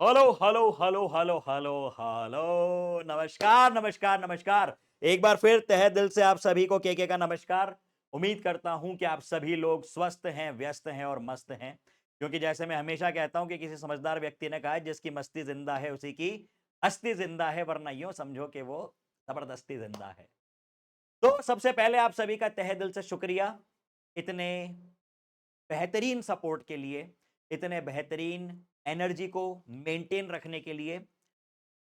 Hello hello hello hello hello hello, नमस्कार नमस्कार नमस्कार। एक बार फिर तहे दिल से आप सभी को केके का नमस्कार। उम्मीद करता हूं कि आप सभी लोग स्वस्थ हैं, व्यस्त हैं और मस्त हैं, क्योंकि जैसे मैं हमेशा कहता हूं कि किसी समझदार व्यक्ति ने कहा है, जिसकी मस्ती जिंदा है उसी की हस्ती जिंदा है, वरना यूं समझो कि वो जबरदस्ती जिंदा है। तो सबसे पहले आप सभी का तहे दिल से शुक्रिया, इतने बेहतरीन सपोर्ट के लिए, इतने बेहतरीन एनर्जी को मेंटेन रखने के लिए।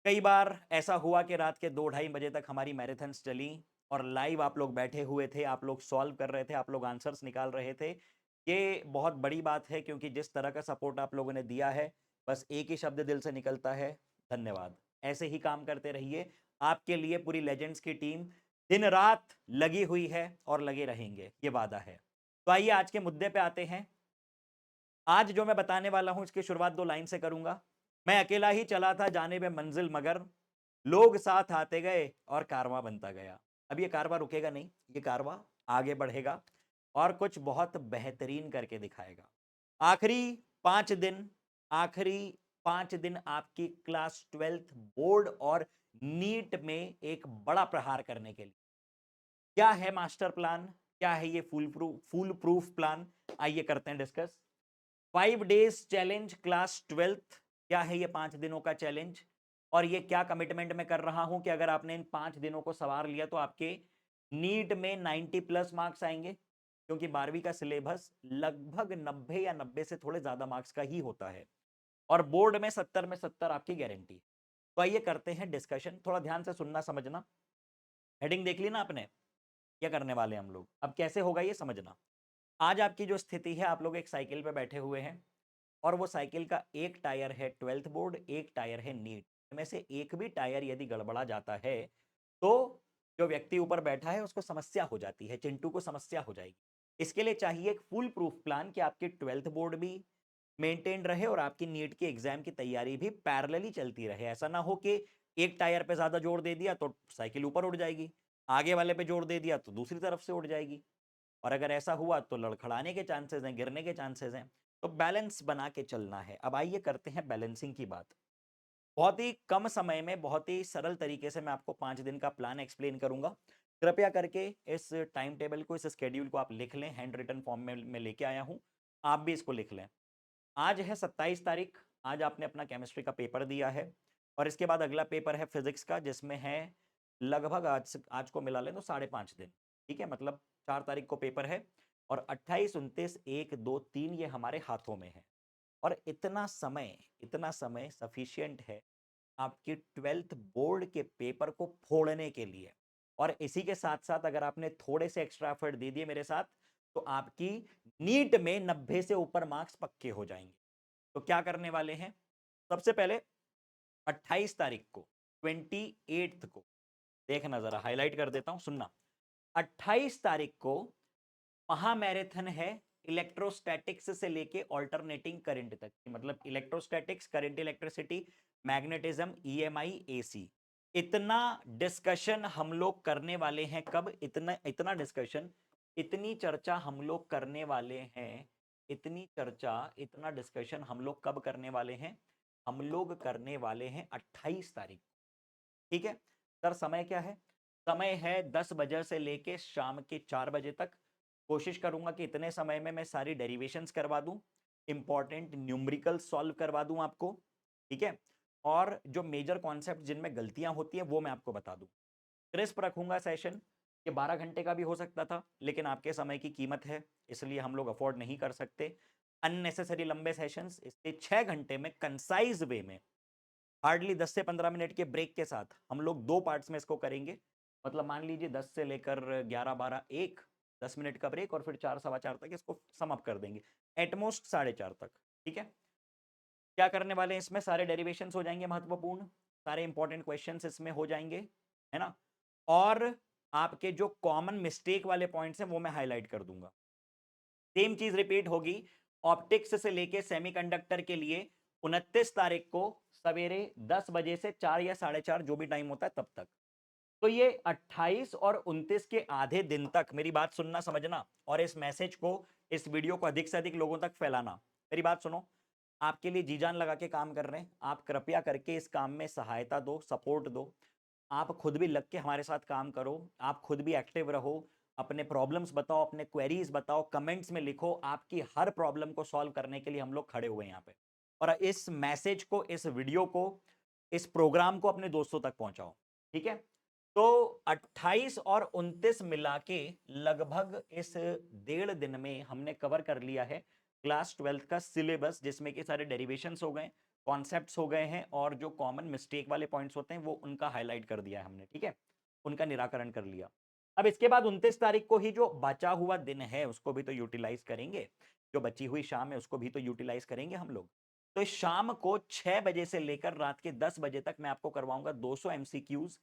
कई बार ऐसा हुआ कि रात के 2 ढाई बजे तक हमारी मैराथन्स चली और लाइव आप लोग बैठे हुए थे, आप लोग सॉल्व कर रहे थे, आप लोग आंसर्स निकाल रहे थे। ये बहुत बड़ी बात है, क्योंकि जिस तरह का सपोर्ट आप लोगों ने दिया है, बस एक ही शब्द दिल से निकलता है, धन्यवाद। ऐसे ही काम करते रहिए। आपके लिए पूरी लेजेंड्स की टीम दिन-रात लगी हुई है और लगे रहेंगे, ये वादा है। तो आइए आज के मुद्दे पे आते हैं। आज जो मैं बताने वाला हूं, इसकी शुरुआत 2 लाइन से करूंगा। मैं अकेला ही चला था जानिबे मंजिल, मगर लोग साथ आते गए और कारवां बनता गया। अब ये कारवां रुकेगा नहीं, ये कारवां आगे बढ़ेगा और कुछ बहुत बेहतरीन करके दिखाएगा। आखिरी 5 दिन, आखिरी 5 दिन आपकी क्लास 12th बोर्ड और नीट में एक बड़ा प्रहार करने के लिए। क्या है मास्टर प्लान? क्या है ये फूल प्रूफ प्लान? आइए करते हैं discuss. 5 days challenge class 12th। क्या है ये 5 दिनों का चैलेंज? और ये क्या कमिटमेंट मैं कर रहा हूं कि अगर आपने इन 5 दिनों को सवार लिया तो आपके नीट में 90 प्लस मार्क्स आएंगे, क्योंकि 12वीं का सिलेबस लगभग 90 या 90 से थोड़े ज्यादा मार्क्स का ही होता है और बोर्ड में 70 में 70 आपकी गारंटी। तो आइए करते हैं डिस्कशन, थोड़ा ध्यान से सुनना समझना। हेडिंग देख ली ना आपने? क्या करने वाले हैं हम लोग, अब कैसे होगा ये समझना। आज आपकी जो स्थिति है, आप लोग एक साइकिल पे बैठे हुए हैं और वो साइकिल का एक टायर है 12th बोर्ड, एक टायर है नीट में से एक भी टायर यदि गड़बड़ा जाता है तो जो व्यक्ति ऊपर बैठा है उसको समस्या हो जाती है, चिंटू को समस्या हो जाएगी। इसके लिए चाहिए एक फुल प्रूफ प्लान कि आपकी 12th बोर्ड भी मेंटेन रहे और आपकी नीट की एग्जाम की तैयारी भी पैरेलली चलती रहे। ऐसा ना हो कि एक टायर पे ज्यादा जोर दे दिया तो साइकिल ऊपर उड़ जाएगी, आगे वाले पे जोर दे दिया तो दूसरी तरफ से उड़ जाएगी, और अगर ऐसा हुआ तो लड़खड़ाने के चांसेस हैं, गिरने के चांसेस हैं। तो बैलेंस बना के चलना है। अब आइए करते हैं बैलेंसिंग की बात। बहुत ही कम समय में बहुत ही सरल तरीके से मैं आपको 5 दिन का प्लान एक्सप्लेन करूंगा। कृपया करके इस टाइम टेबल को, इस स्केड्यूल को आप लिख लें, हैंड रिटन फॉर्म में मैं लेके आया हूं, आप भी इसको लिख लें। आज है 27 तारीख। आज आपने अपना केमिस्ट्री का पेपर दिया है और इसके बाद अगला पेपर है फिजिक्स का, जिसमें है लगभग आज को मिला लें तो 5.5 दिन। ठीक है, मतलब 4 तारीख को पेपर है और 28 29 1 2 3 ये हमारे हाथों में है। और इतना समय सफिशियंट है आपकी 12th बोर्ड के पेपर को फोड़ने के लिए। और इसी के साथ साथ अगर आपने थोड़े से एक्स्ट्रा एफर्ट दे दिए मेरे साथ, तो आपकी नीट में 90 से ऊपर मार्क्स पक्के हो जाएंगे। तो क्या करने वाले हैं? सबसे पहले 28 तारीख को, 28th को देखना, जरा हाईलाइट कर देता हूं, सुनना। 28 तारीख को महामैराथन है इलेक्ट्रोस्टैटिक्स से लेके ऑल्टरनेटिंग करंट तक, मतलब electrostatics, current, electricity, magnetism, EMI, AC. इतना डिस्कशन हम लोग करने वाले हैं। कब? इतना इतना डिस्कशन, इतनी चर्चा हम लोग करने वाले हैं। इतनी चर्चा, इतना डिस्कशन हम लोग कब करने वाले हैं? हम लोग करने वाले हैं 28 तारीख। ठीक है सर, समय क्या है? समय है 10 बजे से लेके शाम के 4 बजे तक। कोशिश करूंगा कि इतने समय में मैं सारी डेरिवेशंस करवा दूं, इंपॉर्टेंट न्यूमेरिकल सॉल्व करवा दूं आपको। ठीक है, और जो मेजर कॉन्सेप्ट जिनमें गलतियां होती हैं वो मैं आपको बता दूं। क्रिस्प रखूंगा सेशन। ये 12 घंटे का भी हो सकता था, लेकिन आपके समय की कीमत है, इसलिए हम लोग अफोर्ड नहीं कर सकते अननेसेसरी लंबे सेशंस। इसलिए 6 घंटे में कंसाइज वे में, हार्डली 10 से 15 मिनट के ब्रेक के साथ हम लोग 2 पार्ट्स में इसको करेंगे। मतलब मान लीजिए 10 से लेकर 11 12 1, 10 मिनट का ब्रेक और फिर 4 सवा 4 तक इसको सम अप कर देंगे, एटमोस्ट 4:30 तक। ठीक है, क्या करने वाले हैं इसमें? सारे डेरिवेशंस हो जाएंगे महत्वपूर्ण, सारे इंपॉर्टेंट क्वेश्चंस इसमें हो जाएंगे, है ना। और आपके जो कॉमन मिस्टेक वाले पॉइंट्स हैं वो मैं हाईलाइट कर दूंगा। सेम चीज रिपीट होगी ऑप्टिक्स से लेके सेमीकंडक्टर के लिए 29 तारीख को सवेरे 10 बजे से 4 या 4:30 जो भी टाइम होता है तब तक। तो ये 28 और 29 के आधे दिन तक मेरी बात सुनना समझना, और इस मैसेज को, इस वीडियो को अधिक से अधिक लोगों तक फैलाना। मेरी बात सुनो, आपके लिए जी जान लगा के काम कर रहे हैं, आप कृपया करके इस काम में सहायता दो, सपोर्ट दो। आप खुद भी लग के हमारे साथ काम करो, आप खुद भी एक्टिव रहो, अपने प्रॉब्लम्स बताओ, अपने क्वेरीज बताओ, कमेंट्स में लिखो। आपकी हर प्रॉब्लम को सॉल्व करने के लिए हम लोग खड़े हुए हैं यहाँ पे। और इस मैसेज को, इस वीडियो को, इस प्रोग्राम को अपने दोस्तों तक पहुंचाओ, ठीक है। तो 28 और 29 मिला के लगभग इस 1.5 दिन में हमने कवर कर लिया है क्लास 12th का सिलेबस, जिसमें कि सारे डेरिवेशंस हो गए, कॉन्सेप्ट्स हो गए हैं, और जो कॉमन मिस्टेक वाले पॉइंट्स होते हैं वो उनका हाईलाइट कर दिया है हमने, ठीक है, उनका निराकरण कर लिया। अब इसके बाद 29 तारीख को ही जो बचा हुआ दिन है उसको भी तो यूटिलाइज करेंगे, जो बची हुई शाम है उसको भी तो यूटिलाइज करेंगे हम लोग। तो इस शाम को 6 बजे से लेकर रात के 10 बजे तक मैं आपको करवाऊंगा 200 एमसीक्यूज।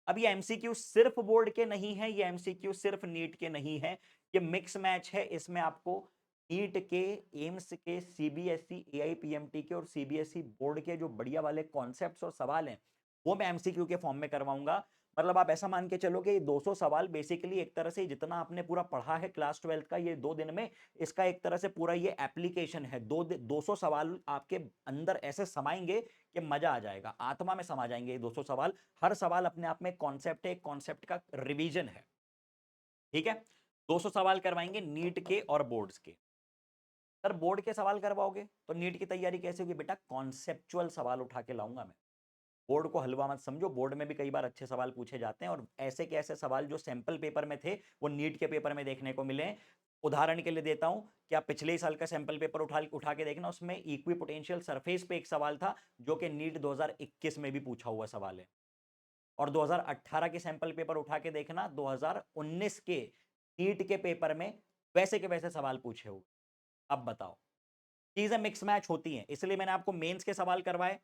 अब ये एमसीक्यू सिर्फ बोर्ड के नहीं है, ये एमसीक्यू सिर्फ नीट के नहीं है, ये मिक्स मैच है। इसमें आपको नीट के, एम्स के, सीबीएसई, एआईपीएमटी के और सीबीएसई बोर्ड के जो बढ़िया वाले कॉन्सेप्ट्स और सवाल हैं वो मैं एमसीक्यू के फॉर्म में करवाऊंगा। मतलब आप ऐसा मान के चलो कि 200 सवाल बेसिकली एक तरह से जितना आपने पूरा पढ़ा है क्लास 12 का ये 2 दिन में, इसका एक तरह से पूरा ये एप्लीकेशन है। 200 सवाल आपके अंदर ऐसे समाएंगे कि मजा आ जाएगा, आत्मा में समा जाएंगे ये 200 सवाल। हर सवाल अपने आप में कॉन्सेप्ट है, एक कॉन्सेप्ट का रिवीजन है, ठीक है। 200 सवाल करवाएंगे नीट के और बोर्ड्स के। सर बोर्ड के सवाल करवाओगे तो नीट की तैयारी कैसे होगी? बेटा कॉन्सेप्चुअल सवाल उठा के लाऊंगा मैं। बोर्ड को हलवा मत समझो, बोर्ड में भी कई बार अच्छे सवाल पूछे जाते हैं, और ऐसे के ऐसे सवाल जो सैंपल पेपर में थे वो नीट के पेपर में देखने को मिले। उदाहरण के लिए देता हूं कि आप पिछले ही साल का सैंपल पेपर उठा के देखना, उसमें इक्वी पोटेंशियल सरफेस पे एक सवाल था जो कि नीट 2021 में भी पूछा हुआ सवाल है। और 2018 के सैंपल पेपर उठा के देखना, 2019 के नीट के पेपर में वैसे के वैसे सवाल पूछे हुए। अब बताओ, चीजें मिक्स मैच होती हैं, इसलिए मैंने आपको मेंस के सवाल करवाए,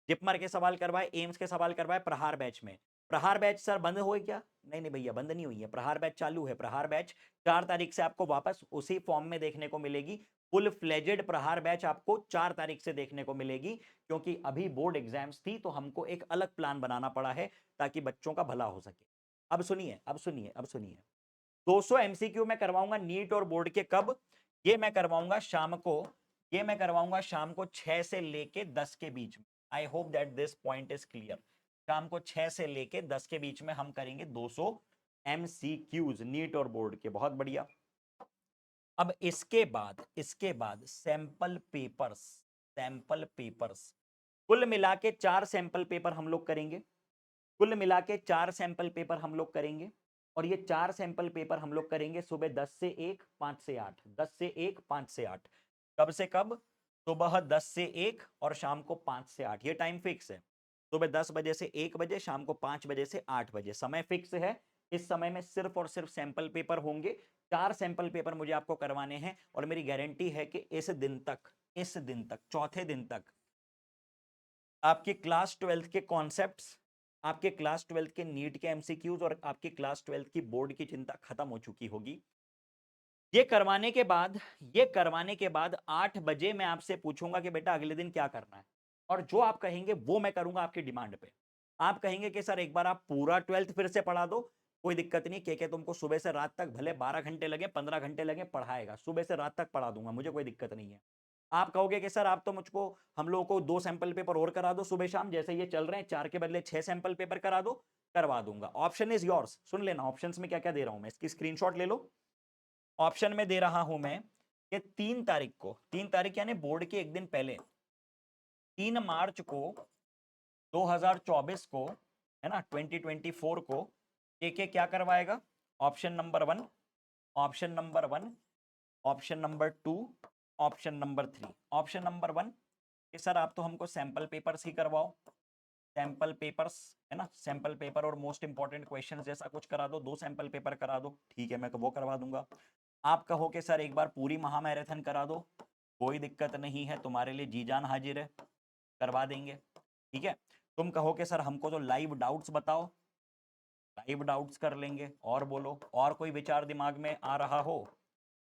जिपमर के सवाल करवाए, एम्स के सवाल करवाए प्रहार बैच में। प्रहार बैच सर बंद हो क्या? नहीं नहीं भैया, बंद नहीं हुई है, प्रहार बैच चालू है। प्रहार बैच 4 तारीख से आपको वापस उसी फॉर्म में देखने को मिलेगी। फुल फ्लेजेड प्रहार बैच आपको 4 तारीख से देखने को मिलेगी, क्योंकि अभी बोर्ड एग्जाम्स थी तो हमको एक अलग प्लान बनाना पड़ा है ताकि बच्चों का भला हो सके। अब सुनिए, अब सुनिए, अब सुनिए। 200 एमसीक्यू मैं करवाऊंगा नीट और बोर्ड के। कब? ये मैं करवाऊंगा शाम को, ये मैं करवाऊंगा शाम को 6 से लेके 10 के बीच में। I hope that this point is clear. शाम को 6 से लेके 10 के बीच में हम करेंगे 200 एमसीक्यूज नीट और बोर्ड के। बहुत बढ़िया। अब इसके बाद सैंपल पेपर्स, सैंपल पेपर्स कुल मिला के 4 सैंपल पेपर हम लोग करेंगे। कुल मिला के 4 सैंपल पेपर हम लोग करेंगे, और ये 4 सैंपल पेपर हम लोग करेंगे सुबह 10 से 1, 5 से 8, 10 से 1, 5 से 8। कब से कब? सुबह 10 से 1 और शाम को 5 से 8, ये टाइम फिक्स है। सुबह 10 बजे से 1 बजे, शाम को 5 बजे से 8 बजे, समय फिक्स है। इस समय में सिर्फ और सिर्फ सैंपल पेपर होंगे। 4 सैंपल पेपर मुझे आपको करवाने हैं, और मेरी गारंटी है कि इस दिन तक, इस दिन तक, चौथे दिन तक आपके क्लास 12th के कॉन्सेप्ट्स, आपके क्लास 12th के नीट के एमसीक्यूज और आपकी क्लास 12th की बोर्ड की चिंता खत्म हो चुकी होगी। ये करवाने के बाद, ये करवाने के बाद 8 बजे मैं आपसे पूछूंगा कि बेटा अगले दिन क्या करना है, और जो आप कहेंगे वो मैं करूंगा आपकी डिमांड पे। आप कहेंगे कि सर एक बार आप पूरा 12th फिर से पढ़ा दो, कोई दिक्कत नहीं, के तुमको सुबह से रात तक भले 12 घंटे लगे, 15 घंटे लगे, पढ़ाएगा, सुबह से रात तक पढ़ा दूंगा, मुझे कोई दिक्कत नहीं है। आप कहोगे कि सर आप तो मुझको, हम लोगों को 2 सैंपल पेपर और करा दो सुबह शाम, जैसे ये चल रहे हैं 4 के बदले 6 सैंपल पेपर करा दो, करवा दूंगा। Option is yours. सुन लेना ऑप्शंस में क्या क्या दे रहा हूं मैं, इसकी स्क्रीनशॉट ले लो। ऑप्शन में दे रहा हूं मैं कि 3 तारीख को, 3 तारीख यानी बोर्ड के एक दिन पहले, 3 मार्च को 2024 को, है ना, 2024 को के क्या करवाएगा? Option number 1, option number 1, option number 2, option number 3। Option number 1 कि सर आप तो हमको सैंपल पेपर्स ही करवाओ, सैंपल पेपर्स, है ना, सैंपल पेपर और मोस्ट इंपॉर्टेंट क्वेश्चंस जैसा कुछ करा दो, 2 सैंपल पेपर करा दो, ठीक है मैं वो करवा दूंगा। आप कहो कि सर एक बार पूरी महामैराथन करा दो, कोई दिक्कत नहीं है, तुम्हारे लिए जी जान हाजिर है, करवा देंगे, ठीक है। तुम कहो कि सर हमको तो लाइव डाउट्स बताओ, लाइव डाउट्स कर लेंगे। और बोलो, और कोई विचार दिमाग में आ रहा हो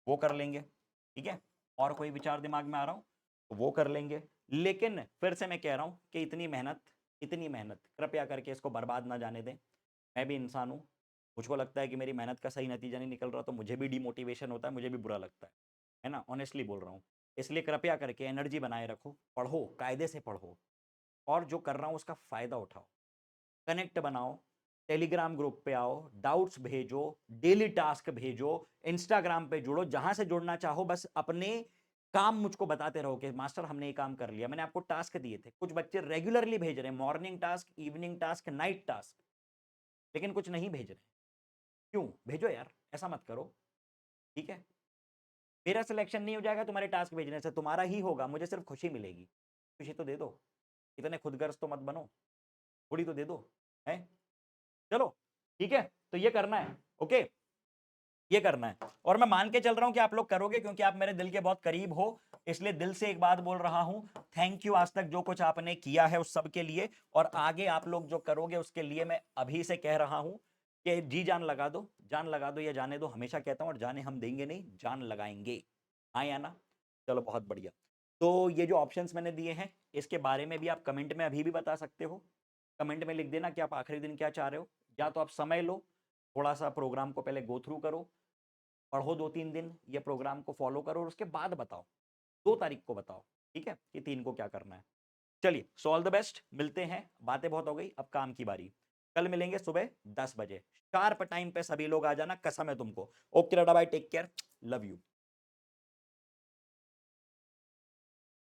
वो कर लेंगे, ठीक है। और कोई विचार दिमाग में आ रहा हो तो वो कर लेंगे। लेकिन फिर से मैं कह रहा हूं कि इतनी मेहनत, इतनी मेहनत कृपया करके इसको बर्बाद ना जाने दें। मैं भी इंसान हूं, मुझको लगता है कि मेरी मेहनत का सही नतीजा नहीं निकल रहा तो मुझे भी डिमोटिवेशन होता है, मुझे भी बुरा लगता है ना, ऑनेस्टली बोल रहा हूँ। इसलिए कृपया करके एनर्जी बनाए रखो, पढ़ो, कायदे से पढ़ो, और जो कर रहा हूं उसका फायदा उठाओ, कनेक्ट बनाओ, टेलीग्राम ग्रुप पे आओ, डाउट्स भेजो, डेली टास्क भेजो, इंस्टाग्राम पे जुड़ो, जहां से जुड़ना चाहो, बस अपने काम मुझको बताते रहो कि मास्टर हमने ये काम कर लिया। मैंने आपको टास्क दिए थे, कुछ बच्चे रेगुलरली भेज रहे हैं, morning task, evening task, night task, लेकिन कुछ नहीं भेज रहे। क्यों? भेजो यार, ऐसा मत करो, ठीक है? मेरा सिलेक्शन नहीं हो जाएगा तुम्हारे टास्क भेजने से, तुम्हारा ही होगा, मुझे सिर्फ खुशी मिलेगी। खुशी तो दे दो, इतने खुदगर्ज तो मत बनो, थोड़ी तो दे दो, है? चलो ठीक है, तो ये करना है, ओके, ये करना है, और मैं मान के चल रहा हूं कि आप लोग करोगे, क्योंकि आप मेरे दिल के बहुत करीब हो, इसलिए दिल से एक बात बोल रहा हूं, थैंक यू आज तक जो कुछ आपने किया है उस सब के लिए, और आगे आप लोग जो करोगे उसके लिए मैं अभी से कह रहा हूं कि जी जान लगा दो, जान लगा दो या जाने दो, हमेशा कहता हूं, और जाने हम देंगे नहीं, जान लगाएंगे। हाँ या ना? चलो बहुत बढ़िया। तो ये जो ऑप्शंस मैंने दिए हैं, इसके बारे में भी आप कमेंट में अभी भी बता सकते हो, कमेंट में लिख देना कि आप आखिरी दिन क्या चाह रहे हो, या तो आप समय लो, थोड़ा सा प्रोग्राम को पहले गो थ्रू करो, पढ़ो 2-3 दिन, ये प्रोग्राम को फॉलो करो, और उसके बाद बताओ, 2 तारीख को बताओ, ठीक है, कि 3 को क्या करना है। चलिए, सो ऑल द बेस्ट, मिलते हैं, बातें बहुत हो गई, अब काम की बारी। कल मिलेंगे सुबह 10 बजे, शार्प टाइम पे सभी लोग आ जाना, कसम है तुमको। Okay, tata bye, take care, love you.